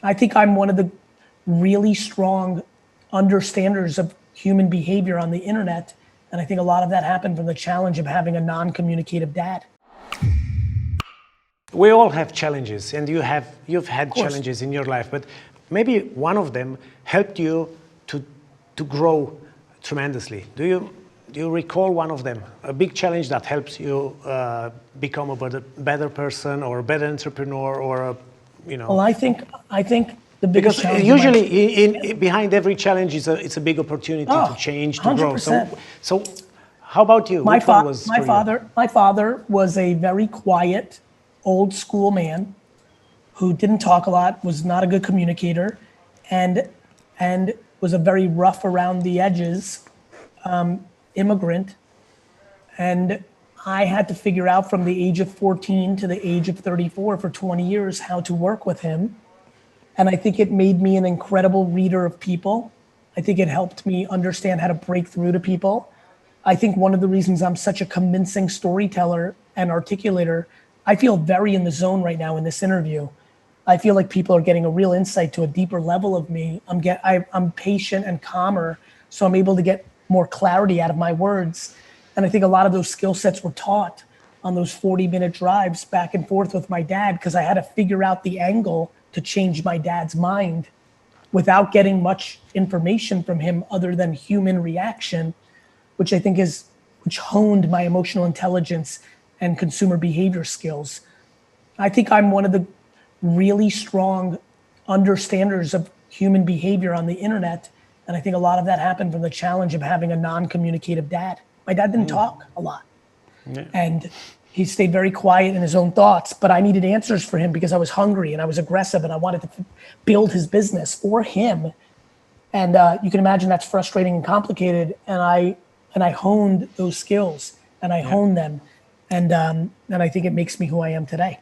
I think I'm one of the really strong understanders of human behavior on the internet. And I think a lot of that happened from the challenge of having a non-communicative dad. We all have challenges, and you've had challenges in your life, but maybe one of them helped you to grow tremendously. Do you recall one of them? A big challenge that helps you become a better person or a better entrepreneur, or Well, I think the biggest challenge. Because usually behind every challenge is it's a big opportunity to change, to 100%. grow. So how about you? My father was a very quiet, old school man who didn't talk a lot, was not a good communicator, and was a very rough around the edges immigrant. And I had to figure out from the age of 14 to the age of 34 for 20 years how to work with him. And I think it made me an incredible reader of people. I think it helped me understand how to break through to people. I think one of the reasons I'm such a convincing storyteller and articulator, I feel very in the zone right now in this interview. I feel like people are getting a real insight to a deeper level of me. I'm patient and calmer, so I'm able to get more clarity out of my words. And I think a lot of those skill sets were taught on those 40-minute drives back and forth with my dad, because I had to figure out the angle to change my dad's mind without getting much information from him other than human reaction, which I think which honed my emotional intelligence and consumer behavior skills. I think I'm one of the really strong understanders of human behavior on the internet. And I think a lot of that happened from the challenge of having a non-communicative dad. My dad didn't talk a lot. Yeah. And he stayed very quiet in his own thoughts, but I needed answers for him because I was hungry and I was aggressive and I wanted to build his business for him. And you can imagine that's frustrating and complicated. And I honed those skills and I honed them. And I think it makes me who I am today.